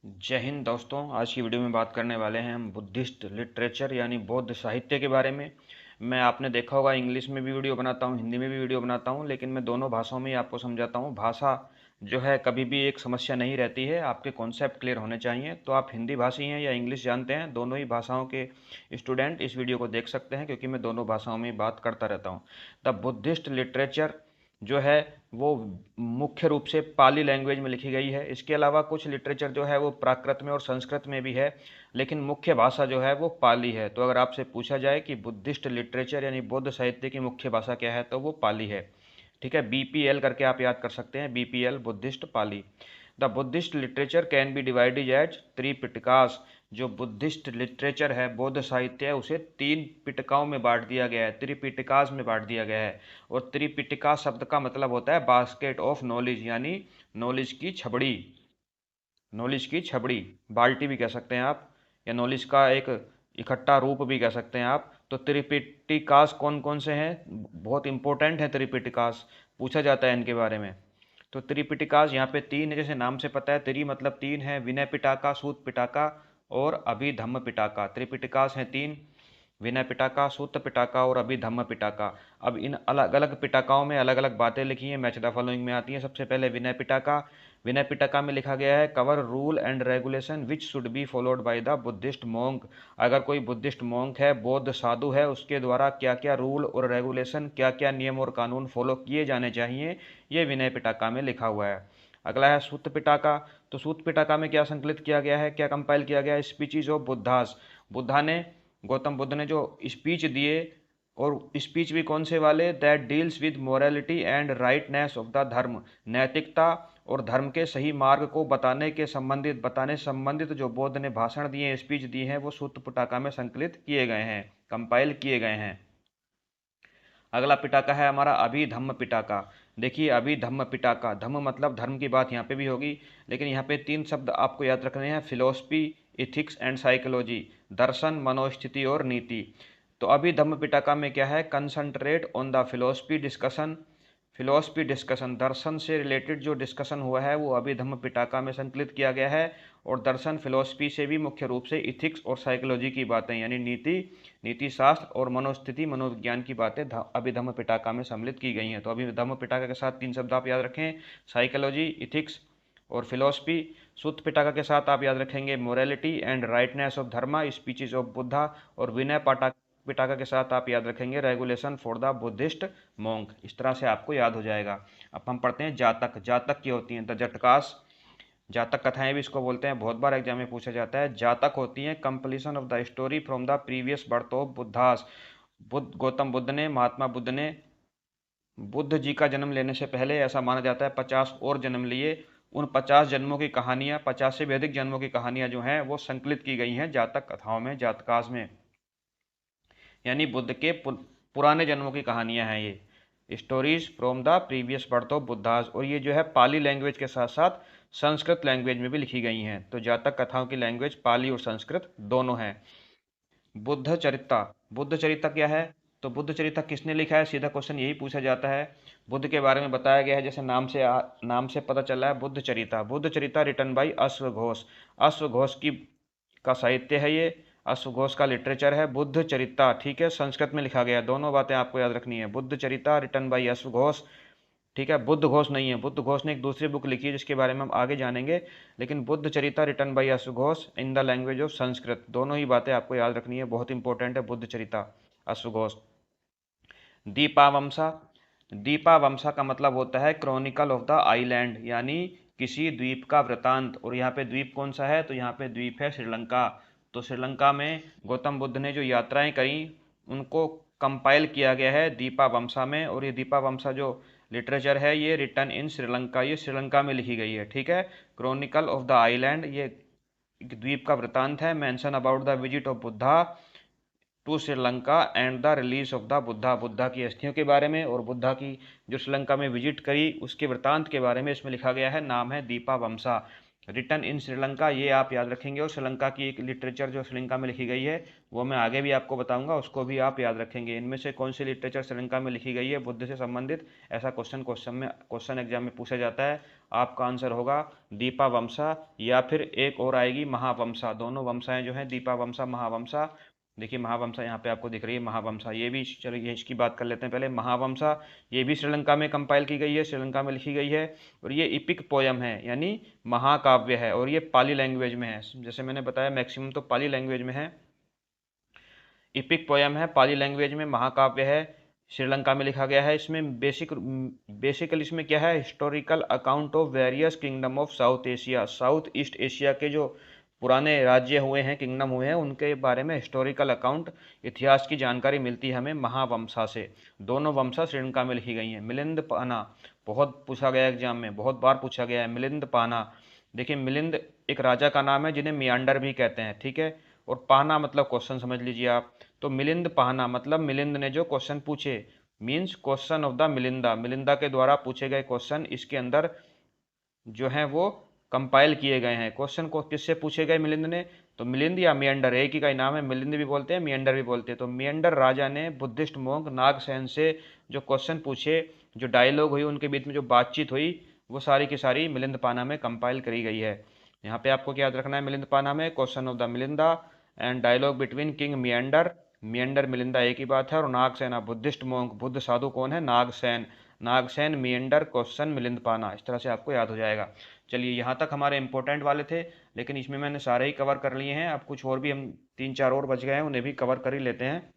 जय हिंद दोस्तों। आज की वीडियो में बात करने वाले हैं हम बुद्धिस्ट लिटरेचर यानी बौद्ध साहित्य के बारे में। मैं आपने देखा होगा इंग्लिश में भी वीडियो बनाता हूँ, हिंदी में भी वीडियो बनाता हूँ, लेकिन मैं दोनों भाषाओं में ही आपको समझाता हूँ। भाषा जो है कभी भी एक समस्या नहीं रहती है, आपके कॉन्सेप्ट क्लियर होने चाहिए। तो आप हिंदी भाषी हैं या इंग्लिश जानते हैं, दोनों ही भाषाओं के स्टूडेंट इस वीडियो को देख सकते हैं, क्योंकि मैं दोनों भाषाओं में बात करता रहता हूँ। द बुद्धिस्ट लिटरेचर जो है वो मुख्य रूप से पाली लैंग्वेज में लिखी गई है। इसके अलावा कुछ लिटरेचर जो है वो प्राकृत में और संस्कृत में भी है, लेकिन मुख्य भाषा जो है वो पाली है। तो अगर आपसे पूछा जाए कि बुद्धिस्ट लिटरेचर यानी बौद्ध साहित्य की मुख्य भाषा क्या है, तो वो पाली है। ठीक है, BPL करके आप याद कर सकते हैं, BPL Buddhist Pali. The Buddhist literature can be divided as Tripitakas. जो बुद्धिस्ट लिटरेचर है, बौद्ध साहित्य है, उसे तीन पिटकाओं में बांट दिया गया है, त्रिपिटकास में बांट दिया गया है। और त्रिपिटका शब्द का मतलब होता है बास्केट ऑफ नॉलेज, यानी नॉलेज की छबड़ी। नॉलेज की छबड़ी, बाल्टी भी कह सकते हैं आप, या नॉलेज का एक इकट्ठा रूप भी कह सकते हैं आप। तो त्रिपिटिकास कौन कौन से हैं, बहुत इंपॉर्टेंट है त्रिपिटिकास, पूछा जाता है इनके बारे में। तो त्रिपिटिकास यहाँ पे तीन है, जैसे नाम से पता है, त्रि मतलब तीन है, विनय पिटाका, सूत पिटाका और अभिधम्म पिटाका। त्रिपिटिकास हैं तीन, विनय पिटाका, सूत पिटाका और अभिधम्म पिटाका। अब इन अलग अलग पिटाकाओं में अलग अलग बातें लिखी हैं, मैच द फॉलोइंग में आती हैं। सबसे पहले विनय पिटाका। विनय पिटका में लिखा गया है, cover rule and regulation which should be followed by the Buddhist monk. अगर कोई बुद्धिस्ट मोंक है, बौद्ध साधु है, उसके द्वारा क्या क्या रूल और रेगुलेशन, क्या क्या नियम और कानून फॉलो किए जाने चाहिए, ये विनय पिटका में लिखा हुआ है। अगला है सूत पिटाका। तो सूत पिटाका में क्या संकलित किया गया है, क्या कंपाइल किया गया है, स्पीचीज ऑफ बुद्धास। बुद्धा ने, गौतम बुद्ध ने जो स्पीच दिए, और स्पीच भी कौन से वाले, that deals with morality and rightness of the धर्म। नैतिकता और धर्म के सही मार्ग को बताने संबंधित जो बौद्ध ने भाषण दिए, स्पीच दी हैं, वो सूत पिटाका में संकलित किए गए हैं, कंपाइल किए गए हैं। अगला पिटाका है हमारा अभिधम्म पिटाका। देखिए अभिधम्म पिटाका, धम्म मतलब धर्म की बात यहाँ पे भी होगी, लेकिन यहाँ पे तीन शब्द आपको याद रखने हैं, फिलोसफी, इथिक्स एंड साइकोलॉजी, दर्शन, मनोस्थिति और नीति। तो अभिधम्म पिटाका में क्या है, concentrate on the philosophy discussion. Philosophy discussion, दर्शन से रिलेटेड जो डिस्कशन हुआ है वो अभिधम्म पिटाका में संकलित किया गया है। और दर्शन फिलोसफी से भी मुख्य रूप से इथिक्स और साइकोलॉजी की बातें, यानी नीति, नीति शास्त्र और मनोस्थिति, मनोविज्ञान की बातें अभिधम्म पिटाका में सम्मिलित की गई हैं। तो अभिधम्म पिटाका के साथ तीन शब्द आप याद रखें, साइकोलॉजी, इथिक्स और फिलोसफी। सुत्त पिटाका के साथ आप याद रखेंगे morality and rightness of Dharma, speeches of Buddha. और विनय पिटाका के साथ आप याद रखेंगे regulation for the Buddhist monk. इस तरह से आपको याद हो जाएगा। अब हम पढ़ते हैं जातक। जातक की होती हैं द जटकास, जातक कथाएं भी इसको बोलते हैं, बहुत बार एग्जाम में पूछा जाता है। जातक होती हैं completion of the story from the previous birth of Buddhas. Gautam Buddha ने, महात्मा बुद्ध ने बुद्ध जी का जन्म लेने से पहले, ऐसा माना जाता है, 50 और जन्म लिए। उन 50 जन्मों की कहानियां, 50 से भी अधिक जन्मों की कहानियां जो हैं वो संकलित की गई हैं जातक कथाओं में, जातकास में। यानी बुद्ध के पुराने जन्मों की कहानियां हैं ये, stories from the previous birth of Buddhas. और ये जो है पाली लैंग्वेज के साथ साथ संस्कृत लैंग्वेज में भी लिखी गई हैं। तो जातक कथाओं की लैंग्वेज पाली और संस्कृत दोनों हैं। बुद्ध चरिता। बुद्ध चरिता क्या है, तो बुद्ध चरिता किसने लिखा है, सीधा क्वेश्चन यही पूछा जाता है। बुद्ध के बारे में बताया गया है, जैसे नाम से पता चला है, बुद्ध चरिता। बुद्ध चरिता रिटन बाई अश्वघोष। अश्वघोष की का साहित्य है ये, अश्वघोष का लिटरेचर है बुद्ध चरिता। ठीक है, संस्कृत में लिखा गया है, दोनों बातें आपको याद रखनी है। बुद्ध चरिता रिटन बाई अश्वघोष। ठीक है, बुद्ध घोष नहीं है, बुद्ध घोष ने एक दूसरी बुक लिखी है जिसके बारे में हम आगे जानेंगे, लेकिन बुद्ध चरिता रिटन बाई अश्वघोष in the language of Sanskrit. दोनों ही बातें आपको याद रखनी है, बहुत इंपॉर्टेंट है बुद्ध चरिता, अश्वघोष। दीपावमसा। दीपावमसा का मतलब होता है क्रॉनिकल ऑफ द आइलैंड, यानी किसी द्वीप का वृतांत। और यहाँ पे द्वीप कौन सा है, तो यहाँ पे द्वीप है श्रीलंका। तो श्रीलंका में गौतम बुद्ध ने जो यात्राएं करी, उनको कंपाइल किया गया है दीपावमसा में। और ये दीपावमसा जो लिटरेचर है, ये रिटन इन श्रीलंका, ये श्रीलंका में लिखी गई है। ठीक है, क्रॉनिकल ऑफ द आइलैंड, ये द्वीप का वृतांत है। Mention about the visit of Buddha to Sri Lanka and the release of the Buddha, Buddha की अस्थियों के बारे में और बुद्धा की जो श्रीलंका में विजिट करी उसके वृतांत के बारे में इसमें लिखा गया है। नाम है दीपावमसा, रिटन इन श्रीलंका, ये आप याद रखेंगे। और श्रीलंका की एक लिटरेचर जो श्रीलंका में लिखी गई है, वो मैं आगे भी आपको बताऊंगा, उसको भी आप याद रखेंगे। इनमें से कौन सी लिटरेचर श्रीलंका में लिखी गई है बुद्ध से संबंधित, ऐसा क्वेश्चन एग्जाम में पूछा जाता है। आपका आंसर होगा दीपावमसा, या फिर एक और आएगी महावमसा। दोनों वंशाएं जो हैं दीपावमसा महावमसा। देखिए महावमसा यहाँ पे आपको दिख रही है, महावमसा ये भी, चलिए इसकी बात कर लेते हैं पहले। महावमसा ये भी श्रीलंका में कंपाइल की गई है, श्रीलंका में लिखी गई है, और ये इपिक पोयम है यानी महाकाव्य है, और ये पाली लैंग्वेज में है। जैसे मैंने बताया मैक्सिमम तो पाली लैंग्वेज में है। इपिक पोयम है, पाली लैंग्वेज में, महाकाव्य है, श्रीलंका में लिखा गया है। इसमें बेसिकली इसमें क्या है, historical account of various kingdom of south Asia, south east Asia के जो पुराने राज्य हुए हैं, किंगडम हुए हैं, उनके बारे में हिस्टोरिकल अकाउंट, इतिहास की जानकारी मिलती है हमें महावमसा से। दोनों वमसा श्रीलंका में लिखी गई हैं। मिलिंद पाना बहुत पूछा गया एग्जाम में, बहुत बार पूछा गया है मिलिंद पाना। देखिए मिलिंद एक राजा का नाम है जिन्हें मियांडर भी कहते हैं, ठीक है, और पाना मतलब क्वेश्चन समझ लीजिए आप। तो मिलिंद पाहना मतलब मिलिंद ने जो क्वेश्चन पूछे, means question of the Melinda, Melinda के द्वारा पूछे गए क्वेश्चन इसके अंदर जो हैं वो कंपाइल किए गए हैं। क्वेश्चन को किससे पूछे गए मिलिंद ने, तो मिलिंद या मियंडर, एक ही का ही नाम है, मिलिंद भी बोलते हैं मियंडर भी बोलते हैं। तो मियंडर राजा ने बुद्धिस्ट मोंक नागसेन से जो क्वेश्चन पूछे, जो डायलॉग हुई, उनके बीच में जो बातचीत हुई, वो सारी की सारी मिलिंद पाना में कंपाइल करी गई है। यहाँ पे आपको क्या याद रखना है, मिलिंद पाना में question of the Milinda and dialogue between king Menander, Menander Milinda एक ही बात है, और नागसेन बुद्धिस्ट मोंक, बुद्ध साधु कौन है, नागसेन, नागसेन मियंडर क्वेश्चन मिलिंद पाना, इस तरह से आपको याद हो जाएगा। चलिए यहाँ तक हमारे इंपॉर्टेंट वाले थे, लेकिन इसमें मैंने सारे ही कवर कर लिए हैं। अब कुछ और भी हम 3-4 और बच गए हैं, उन्हें भी कवर कर ही लेते हैं।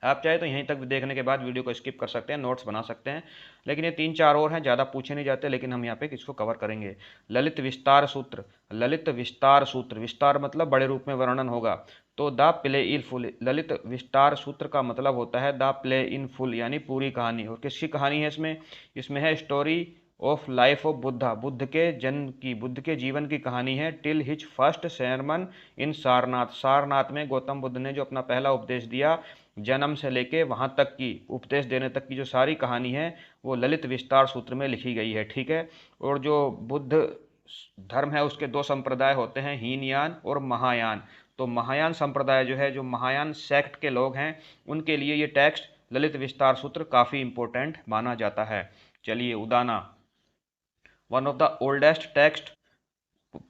आप चाहे तो यहीं तक देखने के बाद वीडियो को स्किप कर सकते हैं, नोट्स बना सकते हैं, लेकिन ये 3-4 और हैं, ज़्यादा पूछे नहीं जाते, लेकिन हम यहाँ पे इसको कवर करेंगे। ललित विस्तार सूत्र, ललित विस्तार सूत्र, विस्तार मतलब बड़े रूप में वर्णन होगा, तो the play in full, Lalit विस्तार सूत्र का मतलब होता है द प्ले इन फुल यानी पूरी कहानी। और किसकी कहानी है इसमें, इसमें है story of life of Buddha, Buddha के जन्म की, बुद्ध के जीवन की कहानी है। टिल हिज फर्स्ट sermon इन सारनाथ, सारनाथ में गौतम बुद्ध ने जो अपना पहला उपदेश दिया, जन्म से लेके वहां तक की, उपदेश देने तक की जो सारी कहानी है, वो ललित विस्तार सूत्र में लिखी गई है, ठीक है। और जो बुद्ध धर्म है उसके दो संप्रदाय होते हैं, हीनयान और महायान। तो महायान संप्रदाय जो है, जो महायान सेक्ट के लोग हैं, उनके लिए ये टेक्स्ट ललित विस्तार सूत्र काफ़ी इंपॉर्टेंट माना जाता है। चलिए Udana, one of the oldest text,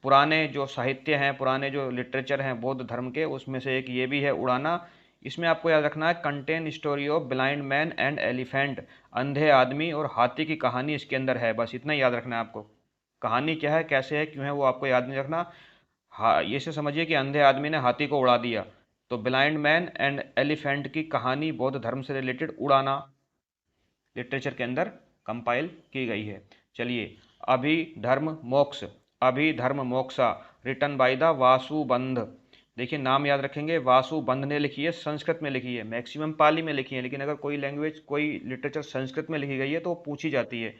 पुराने जो साहित्य हैं, पुराने जो लिटरेचर हैं बौद्ध धर्म के, उसमें से एक ये भी है उड़ाना। इसमें आपको याद रखना है contain story of blind man and elephant, अंधे आदमी और हाथी की कहानी इसके अंदर है, बस इतना याद रखना है आपको। कहानी क्या है, कैसे है, क्यों है, वो आपको याद नहीं रखना। हाँ ये से समझिए कि अंधे आदमी ने हाथी को उड़ा दिया, तो ब्लाइंड मैन एंड एलिफेंट की कहानी बौद्ध धर्म से रिलेटेड उड़ाना लिटरेचर के अंदर कंपाइल की गई है। चलिए Abhidharma Moksha, Abhidharma Moksha, written by the Vasubandhu. देखिए नाम याद रखेंगे, वासुबंध ने लिखी है, संस्कृत में लिखी है, मैक्सिमम पाली में लिखी है, लेकिन अगर कोई लैंग्वेज, कोई लिटरेचर संस्कृत में लिखी गई है तो वो पूछी जाती है।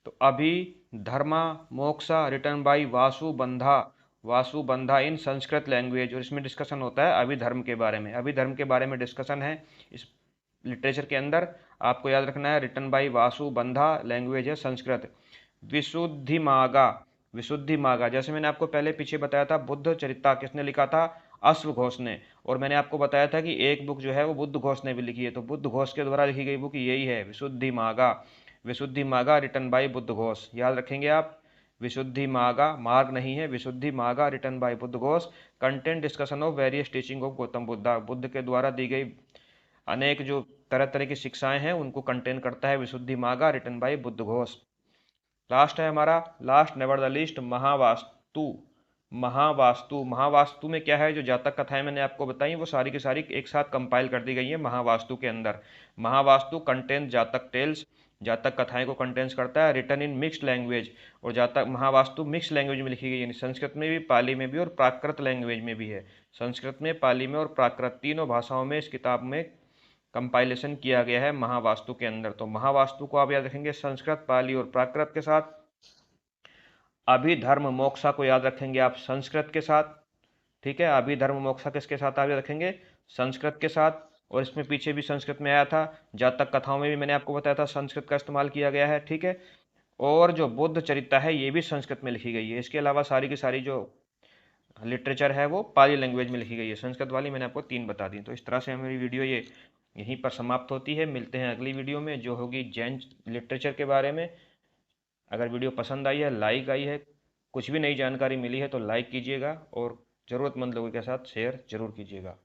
तो Abhidharma Moksha written by Vasubandhu, Vasubandhu in Sanskrit language, और इसमें डिस्कशन होता है अभिधर्म के बारे में, अभिधर्म के बारे में डिस्कशन है इस लिटरेचर के अंदर। आपको याद रखना है रिटन बाय वासुबंधा, लैंग्वेज है संस्कृत। विशुद्धि मागा, विशुद्धि मागा, जैसे मैंने आपको पहले पीछे बताया था, बुद्ध चरिता किसने लिखा था, अश्व घोष ने। और मैंने आपको बताया था कि एक बुक जो है वो बुद्ध घोष ने भी लिखी है, तो बुद्ध घोष के द्वारा लिखी गई बुक यही है, विशुद्धि मागा, विशुद्धि मागा रिटन बाय बुद्ध घोष, याद रखेंगे आप। विशुद्धि मागा, मार्ग नहीं है, Visuddhimagga written by Buddhaghosa, content discussion of various teaching of Gautam Buddha, Buddha के द्वारा दी गई अनेक जो तरह तरह की शिक्षाएं हैं उनको कंटेन करता है Visuddhimagga written by Buddhaghosa. Last है हमारा, last never the least, Mahavastu, Mahavastu, Mahavastu में क्या है, जो जातक कथाएं मैंने आपको बताई वो सारी की सारी एक साथ कंपाइल कर दी गई है महावास्तु के अंदर। महावास्तु कंटेन जातक टेल्स, जातक कथाएं को कंटेन्स करता है, रिटन इन मिक्स्ड लैंग्वेज, और जातक महावास्तु मिक्स्ड लैंग्वेज में लिखी गई है, संस्कृत में भी, पाली में भी और प्राकृत लैंग्वेज में भी है। संस्कृत में, पाली में और प्राकृत तीनों भाषाओं में इस किताब में कंपाइलेशन किया गया है महावास्तु के अंदर। तो महावास्तु को आप याद रखेंगे संस्कृत, पाली और प्राकृत के साथ। अभिधर्म मोक्षा को याद रखेंगे आप संस्कृत के साथ, ठीक है। अभिधर्म मोक्षा किसके साथ आप याद रखेंगे, संस्कृत के साथ। और इसमें पीछे भी संस्कृत में आया था, जातक कथाओं में भी मैंने आपको बताया था संस्कृत का इस्तेमाल किया गया है, ठीक है। और जो बुद्ध चरिता है ये भी संस्कृत में लिखी गई है। इसके अलावा सारी की सारी जो लिटरेचर है वो पाली लैंग्वेज में लिखी गई है, संस्कृत वाली मैंने आपको 3 बता दी। तो इस तरह से हमारी वीडियो ये यहीं पर समाप्त होती है। मिलते हैं अगली वीडियो में जो होगी जैन लिटरेचर के बारे में। अगर वीडियो पसंद आई है, लाइक आई है, कुछ भी नई जानकारी मिली है तो लाइक कीजिएगा और ज़रूरतमंद लोगों के साथ शेयर ज़रूर कीजिएगा।